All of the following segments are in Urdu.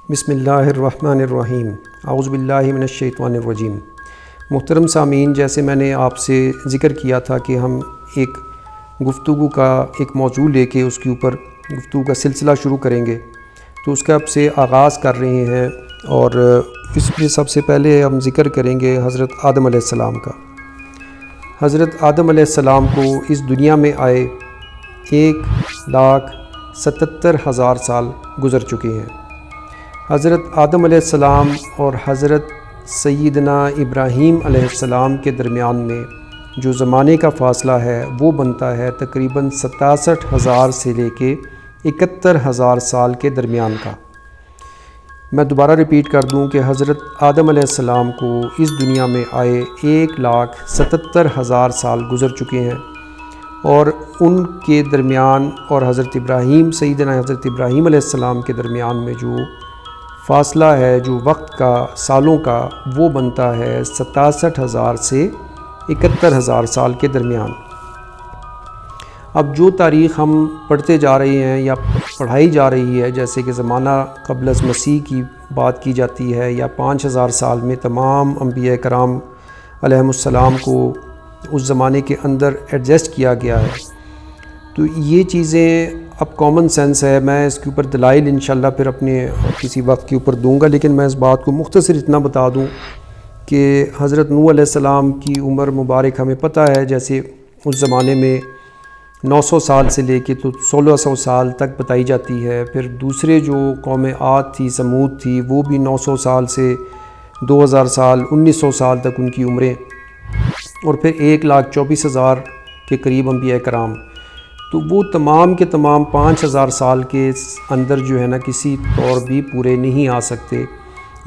بسم اللہ الرحمن الرحیم اعوذ باللہ من الشیطان الرجیم۔ محترم سامعین، جیسے میں نے آپ سے ذکر کیا تھا کہ ہم ایک گفتگو کا ایک موضوع لے کے اس کے اوپر گفتگو کا سلسلہ شروع کریں گے، تو اس کا اب سے آغاز کر رہے ہیں، اور اس میں سب سے پہلے ہم ذکر کریں گے حضرت آدم علیہ السلام کا۔ حضرت آدم علیہ السلام کو اس دنیا میں آئے 1,77,000 سال گزر چکے ہیں۔ حضرت آدم علیہ السلام اور حضرت سیدنا ابراہیم علیہ السلام کے درمیان میں جو زمانے کا فاصلہ ہے وہ بنتا ہے تقریباً 67,000 سے لے کے 71,000 سال کے درمیان کا۔ میں دوبارہ ریپیٹ کر دوں کہ حضرت آدم علیہ السلام کو اس دنیا میں آئے 1,77,000 سال گزر چکے ہیں، اور ان کے درمیان اور حضرت ابراہیم سیدنا حضرت ابراہیم علیہ السلام کے درمیان میں جو فاصلہ ہے، جو وقت کا، سالوں کا، وہ بنتا ہے 67,000 سے 71,000 سال کے درمیان۔ اب جو تاریخ ہم پڑھتے جا رہے ہیں یا پڑھائی جا رہی ہے، جیسے کہ زمانہ قبل از مسیح کی بات کی جاتی ہے، یا 5,000 سال میں تمام انبیاء کرام علیہم السلام کو اس زمانے کے اندر ایڈجسٹ کیا گیا ہے، تو یہ چیزیں اب کامن سینس ہے۔ میں اس کے اوپر دلائل انشاءاللہ پھر اپنے کسی وقت کے اوپر دوں گا، لیکن میں اس بات کو مختصر اتنا بتا دوں کہ حضرت نوح علیہ السلام کی عمر مبارک ہمیں پتہ ہے، جیسے اس زمانے میں 900 سال سے لے کے تو 1600 سال تک بتائی جاتی ہے۔ پھر دوسرے جو قوم عاد تھی، سمود تھی، وہ بھی 900 سال سے 2000 سال 1900 سال تک ان کی عمریں، اور پھر 1,24,000 کے قریب انبیاء کرام، تو وہ تمام کے تمام 5,000 سال کے اندر جو ہے نا کسی طور بھی پورے نہیں آ سکتے۔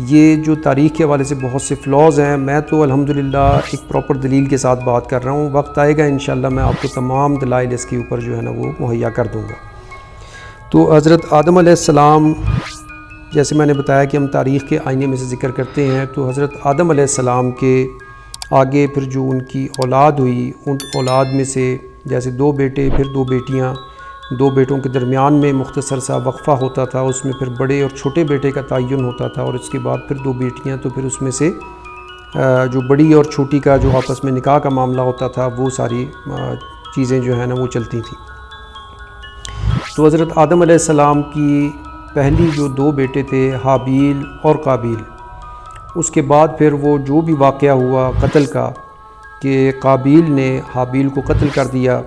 یہ جو تاریخ کے حوالے سے بہت سے فلاز ہیں، میں تو الحمدللہ ایک پراپر دلیل کے ساتھ بات کر رہا ہوں، وقت آئے گا انشاءاللہ میں آپ کو تمام دلائل اس کے اوپر جو ہے نا وہ مہیا کر دوں گا۔ تو حضرت آدم علیہ السلام، جیسے میں نے بتایا کہ ہم تاریخ کے آئینے میں سے ذکر کرتے ہیں، تو حضرت آدم علیہ السلام کے آگے پھر جو ان کی اولاد ہوئی، ان اولاد میں سے جیسے 2 بیٹے، پھر 2 بیٹیاں، 2 بیٹوں کے درمیان میں مختصر سا وقفہ ہوتا تھا، اس میں پھر بڑے اور چھوٹے بیٹے کا تعین ہوتا تھا، اور اس کے بعد پھر 2 بیٹیاں، تو پھر اس میں سے جو بڑی اور چھوٹی کا جو آپس میں نکاح کا معاملہ ہوتا تھا، وہ ساری چیزیں جو ہیں نا وہ چلتی تھیں۔ تو حضرت آدم علیہ السلام کی پہلی جو 2 بیٹے تھے، حابیل اور قابیل، اس کے بعد پھر وہ جو بھی واقعہ ہوا قتل کا کہ قابیل نے حابیل کو قتل کر دیا،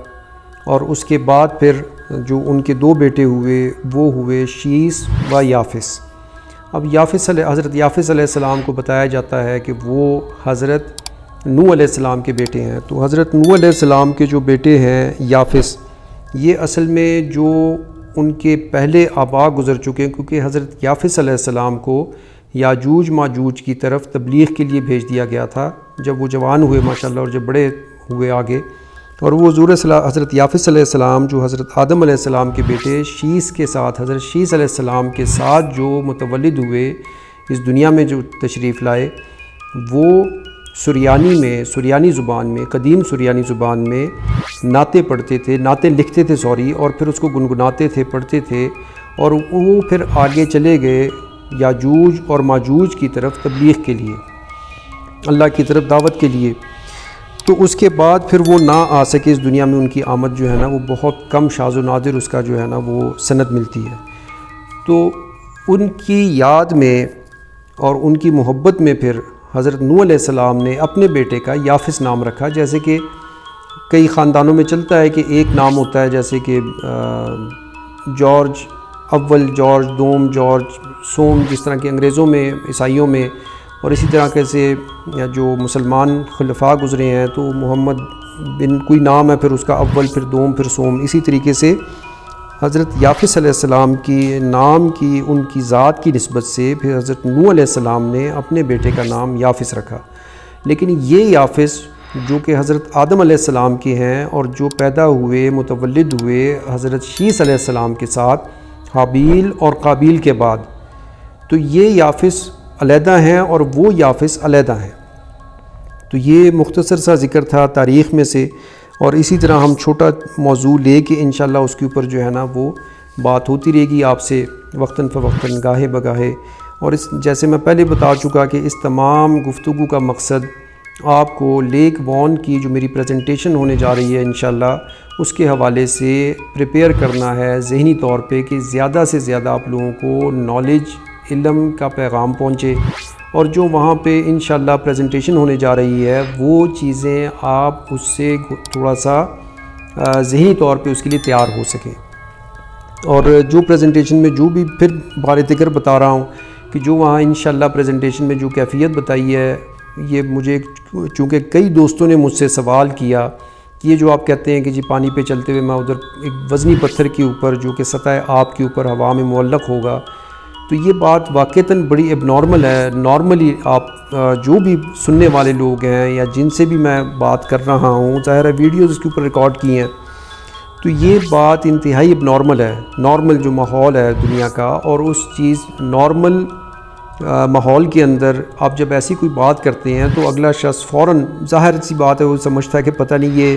اور اس کے بعد پھر جو ان کے 2 بیٹے ہوئے وہ ہوئے شیس و یافس۔ اب حضرت یافس علیہ السلام کو بتایا جاتا ہے کہ وہ حضرت نوح علیہ السلام کے بیٹے ہیں۔ تو حضرت نوح علیہ السلام کے جو بیٹے ہیں یافس، یہ اصل میں جو ان کے پہلے آبا گزر چکے ہیں، کیونکہ حضرت یافس علیہ السلام کو یاجوج ماجوج کی طرف تبلیغ کے لیے بھیج دیا گیا تھا جب وہ جوان ہوئے ماشاءاللہ، اور جب بڑے ہوئے آگے، اور وہ حضرت یافس علیہ السلام جو حضرت آدم علیہ السلام کے بیٹے شیس کے ساتھ، حضرت شیس علیہ السلام کے ساتھ جو متولد ہوئے، اس دنیا میں جو تشریف لائے، وہ سریانی زبان میں، قدیم سریانی زبان میں نعتیں پڑھتے تھے، نعتیں لکھتے تھے اور پھر اس کو گنگناتے تھے، پڑھتے تھے، اور وہ پھر آگے چلے گئے یاجوج اور ماجوج کی طرف تبلیغ کے لیے، اللہ کی طرف دعوت کے لیے۔ تو اس کے بعد پھر وہ نہ آ سکے اس دنیا میں، ان کی آمد جو ہے نا وہ بہت کم، شاذ و نادر اس کا جو ہے نا وہ سند ملتی ہے۔ تو ان کی یاد میں اور ان کی محبت میں پھر حضرت نوح علیہ السلام نے اپنے بیٹے کا یافس نام رکھا، جیسے کہ کئی خاندانوں میں چلتا ہے کہ ایک نام ہوتا ہے، جیسے کہ جارج اول، جارج دوم، جارج سوم، جس طرح کے انگریزوں میں، عیسائیوں میں، اور اسی طرح سے جو مسلمان خلفاء گزرے ہیں تو محمد بن کوئی نام ہے، پھر اس کا اول، پھر دوم، پھر سوم، اسی طریقے سے حضرت یافس علیہ السلام کی نام کی، ان کی ذات کی نسبت سے پھر حضرت نوح علیہ السلام نے اپنے بیٹے کا نام یافس رکھا۔ لیکن یہ یافس جو کہ حضرت آدم علیہ السلام کے ہیں، اور جو پیدا ہوئے، متولد ہوئے حضرت شیس علیہ السلام کے ساتھ، حابیل اور قابیل کے بعد، تو یہ یافس علیحدہ ہیں اور وہ یافس علیحدہ ہیں۔ تو یہ مختصر سا ذکر تھا تاریخ میں سے، اور اسی طرح ہم چھوٹا موضوع لے کے انشاءاللہ اس کے اوپر جو ہے نا وہ بات ہوتی رہے گی آپ سے۔ وقتاً فوقتاً گاہے بگاہے، اور جیسے میں پہلے بتا چکا کہ اس تمام گفتگو کا مقصد آپ کو لیک وان کی جو میری پریزنٹیشن ہونے جا رہی ہے انشاءاللہ اس کے حوالے سے پریپیئر کرنا ہے ذہنی طور پہ، کہ زیادہ سے زیادہ آپ لوگوں کو نالج، علم کا پیغام پہنچے، اور جو وہاں پہ انشاءاللہ پریزنٹیشن ہونے جا رہی ہے وہ چیزیں آپ اس سے تھوڑا سا ذہنی طور پہ اس کے لیے تیار ہو سکیں۔ اور جو پریزنٹیشن میں جو بھی پھر بار ذکر بتا رہا ہوں کہ جو وہاں انشاءاللہ پریزنٹیشن میں جو کیفیت بتائی ہے، یہ مجھے چونکہ کئی دوستوں نے مجھ سے سوال کیا کہ یہ جو آپ کہتے ہیں کہ جی پانی پہ چلتے ہوئے میں ادھر ایک وزنی پتھر کے اوپر جو کہ سطح آپ کے اوپر ہوا میں معلق ہوگا، تو یہ بات واقعتاً بڑی ایب نارمل ہے۔ نارملی آپ جو بھی سننے والے لوگ ہیں یا جن سے بھی میں بات کر رہا ہوں، ظاہر ہے ویڈیوز اس کے اوپر ریکارڈ کی ہیں، تو یہ بات انتہائی ایب نارمل ہے۔ نارمل جو ماحول ہے دنیا کا، اور اس چیز نارمل ماحول کے اندر آپ جب ایسی کوئی بات کرتے ہیں تو اگلا شخص فوراً ظاہر سی بات ہے وہ سمجھتا ہے کہ پتہ نہیں یہ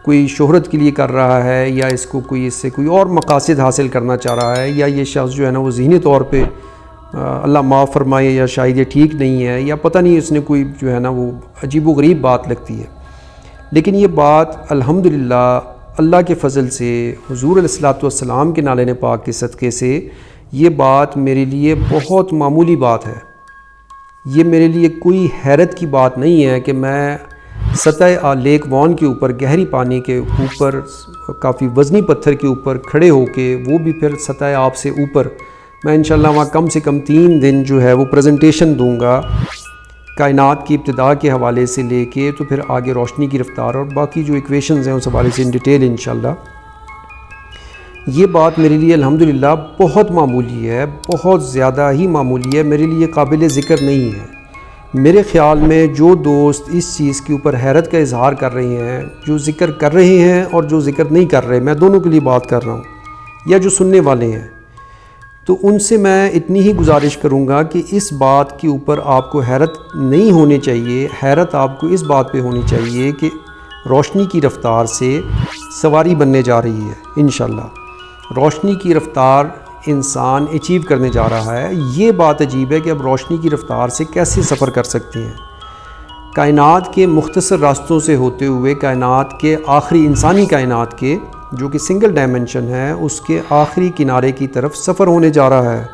کوئی شہرت کے لیے کر رہا ہے، یا اس کو کوئی اس سے کوئی اور مقاصد حاصل کرنا چاہ رہا ہے، یا یہ شخص جو ہے نا وہ ذہنی طور پہ اللہ معاف فرمائے یا شاید یہ ٹھیک نہیں ہے، یا پتہ نہیں اس نے کوئی جو ہے نا وہ عجیب و غریب بات لگتی ہے۔ لیکن یہ بات الحمدللہ اللہ کے فضل سے، حضور علیہ الصلوۃ والسلام کے نالین پاک کے صدقے سے، یہ بات میرے لیے بہت معمولی بات ہے۔ یہ میرے لیے کوئی حیرت کی بات نہیں ہے کہ میں سطح لیک وان کے اوپر، گہری پانی کے اوپر، کافی وزنی پتھر کے اوپر کھڑے ہو کے، وہ بھی پھر سطح آپ سے اوپر، میں انشاءاللہ وہاں کم سے کم 3 دن جو ہے وہ پریزنٹیشن دوں گا، کائنات کی ابتدا کے حوالے سے لے کے تو پھر آگے روشنی کی رفتار اور باقی جو ایکویشنز ہیں اس حوالے سے ان ڈیٹیل انشاءاللہ۔ یہ بات میرے لیے الحمدللہ بہت معمولی ہے، بہت زیادہ ہی معمولی ہے، میرے لیے قابل ذکر نہیں ہے۔ میرے خیال میں جو دوست اس چیز کے اوپر حیرت کا اظہار کر رہے ہیں، جو ذکر کر رہے ہیں اور جو ذکر نہیں کر رہے، میں دونوں کے لیے بات کر رہا ہوں، یا جو سننے والے ہیں، تو ان سے میں اتنی ہی گزارش کروں گا کہ اس بات کے اوپر آپ کو حیرت نہیں ہونی چاہیے۔ حیرت آپ کو اس بات پہ ہونی چاہیے کہ روشنی کی رفتار سے سواری بننے جا رہی ہے انشاءاللہ۔ روشنی کی رفتار انسان اچیو کرنے جا رہا ہے۔ یہ بات عجیب ہے کہ اب روشنی کی رفتار سے کیسے سفر کر سکتے ہیں؟ کائنات کے مختصر راستوں سے ہوتے ہوئے کائنات کے آخری، انسانی کائنات کے جو کہ سنگل ڈائمنشن ہے، اس کے آخری کنارے کی طرف سفر ہونے جا رہا ہے،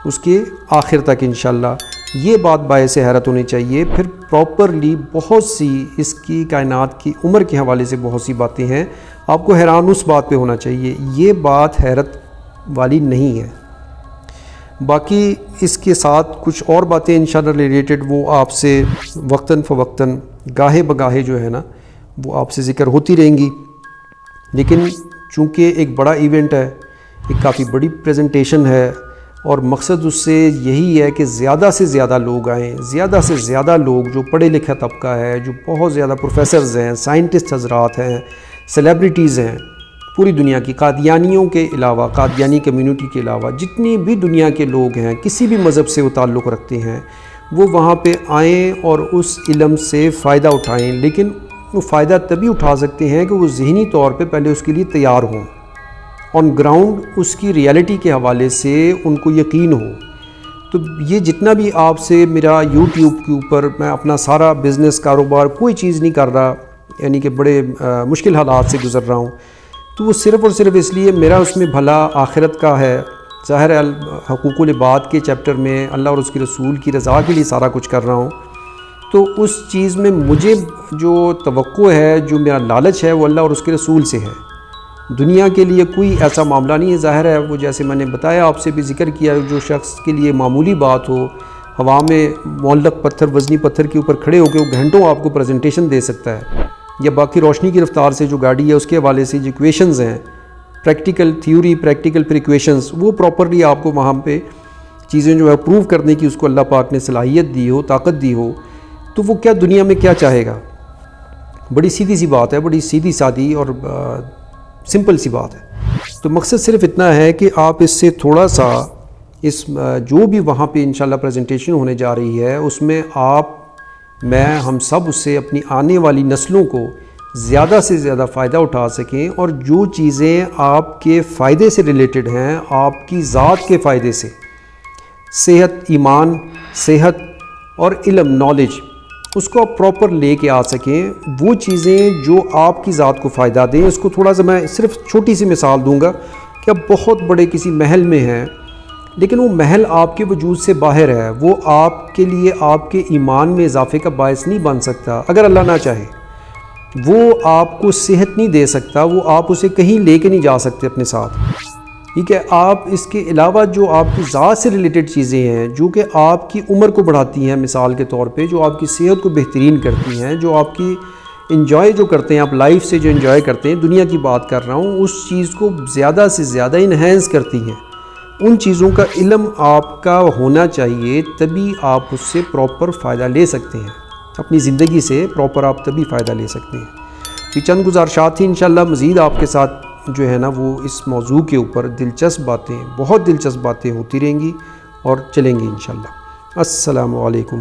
اس کے آخر تک انشاءاللہ۔ یہ بات باعث حیرت ہونی چاہیے۔ پھر پراپرلی بہت سی اس کی کائنات کی عمر کے حوالے سے بہت سی باتیں ہیں، آپ کو حیران اس بات پہ ہونا چاہیے۔ یہ بات حیرت والی نہیں ہے۔ باقی اس کے ساتھ کچھ اور باتیں انشاءاللہ ریلیٹڈ وہ آپ سے وقتاً فوقتاً گاہے بگاہے جو ہے نا وہ آپ سے ذکر ہوتی رہیں گی۔ لیکن چونکہ ایک بڑا ایونٹ ہے، ایک کافی بڑی پریزنٹیشن ہے، اور مقصد اس سے یہی ہے کہ زیادہ سے زیادہ لوگ آئیں، زیادہ سے زیادہ لوگ جو پڑھے لکھا طبقہ ہے، جو بہت زیادہ پروفیسرز ہیں، سائنٹسٹ حضرات ہیں، سیلیبریٹیز ہیں، پوری دنیا کی، قادیانیوں کے علاوہ، قادیانی کمیونٹی کے علاوہ جتنی بھی دنیا کے لوگ ہیں، کسی بھی مذہب سے وہ تعلق رکھتے ہیں، وہ وہاں پہ آئیں اور اس علم سے فائدہ اٹھائیں۔ لیکن وہ فائدہ تبھی اٹھا سکتے ہیں کہ وہ ذہنی طور پہ پہلے اس کے لیے تیار ہوں، آن گراؤنڈ اس کی ریالٹی کے حوالے سے ان کو یقین ہو۔ تو یہ جتنا بھی آپ سے میرا یوٹیوب کے اوپر میں اپنا سارا بزنس، کاروبار، کوئی چیز نہیں کر رہا، یعنی کہ بڑے مشکل حالات سے گزر رہا ہوں، تو وہ صرف اور صرف اس لیے میرا اس میں بھلا آخرت کا ہے۔ ظاہر ہے حقوق العباد کے چیپٹر میں اللہ اور اس کے رسول کی رضا کے لیے سارا کچھ کر رہا ہوں، تو اس چیز میں مجھے جو توقع ہے، جو میرا لالچ ہے، وہ اللہ اور اس کے رسول سے ہے۔ دنیا کے لیے کوئی ایسا معاملہ نہیں ہے۔ ظاہر ہے وہ جیسے میں نے بتایا، آپ سے بھی ذکر کیا، جو شخص کے لیے معمولی بات ہو، ہوا میں معلق پتھر، وزنی پتھر کے اوپر کھڑے ہو کے وہ گھنٹوں آپ کو پریزنٹیشن دے سکتا ہے، یا باقی روشنی کی رفتار سے جو گاڑی ہے اس کے حوالے سے جو ایکویشنز ہیں، پریکٹیکل تھیوری، پریکٹیکل پر ایکویشنز، وہ پراپرلی آپ کو وہاں پہ چیزیں جو ہے پروو کرنے کی اس کو اللہ پاک نے صلاحیت دی ہو، طاقت دی ہو، تو وہ کیا دنیا میں کیا چاہے گا؟ بڑی سیدھی سی بات ہے، بڑی سیدھی سادی اور سمپل سی بات ہے۔ تو مقصد صرف اتنا ہے کہ آپ اس سے تھوڑا سا اس جو بھی وہاں پہ انشاءاللہ پریزنٹیشن ہونے جا رہی ہے، اس میں آپ، میں، ہم سب اس سے اپنی آنے والی نسلوں کو زیادہ سے زیادہ فائدہ اٹھا سکیں، اور جو چیزیں آپ کے فائدے سے ریلیٹڈ ہیں، آپ کی ذات کے فائدے سے، صحت، ایمان، صحت اور علم، نالج، اس کو آپ پراپر لے کے آ سکیں۔ وہ چیزیں جو آپ کی ذات کو فائدہ دیں، اس کو تھوڑا سا میں صرف چھوٹی سی مثال دوں گا کہ آپ بہت بڑے کسی محل میں ہیں، لیکن وہ محل آپ کے وجود سے باہر ہے، وہ آپ کے لیے آپ کے ایمان میں اضافے کا باعث نہیں بن سکتا اگر اللہ نہ چاہے۔ وہ آپ کو صحت نہیں دے سکتا، وہ آپ اسے کہیں لے کے نہیں جا سکتے اپنے ساتھ، ٹھیک ہے۔ آپ اس کے علاوہ جو آپ کی ذات سے ریلیٹڈ چیزیں ہیں، جو کہ آپ کی عمر کو بڑھاتی ہیں، مثال کے طور پہ جو آپ کی صحت کو بہترین کرتی ہیں، جو آپ کی انجوائے جو کرتے ہیں، آپ لائف سے جو انجوائے کرتے ہیں، دنیا کی بات کر رہا ہوں، اس چیز کو زیادہ سے زیادہ انہینس کرتی ہیں، ان چیزوں کا علم آپ کا ہونا چاہیے، تبھی آپ اس سے پراپر فائدہ لے سکتے ہیں، اپنی زندگی سے پراپر آپ تبھی فائدہ لے سکتے ہیں۔ یہ چند گزارشات تھیں، انشاءاللہ مزید آپ کے ساتھ جو ہے نا وہ اس موضوع کے اوپر دلچسپ باتیں، بہت دلچسپ باتیں ہوتی رہیں گی اور چلیں گی انشاءاللہ۔ السلام علیکم۔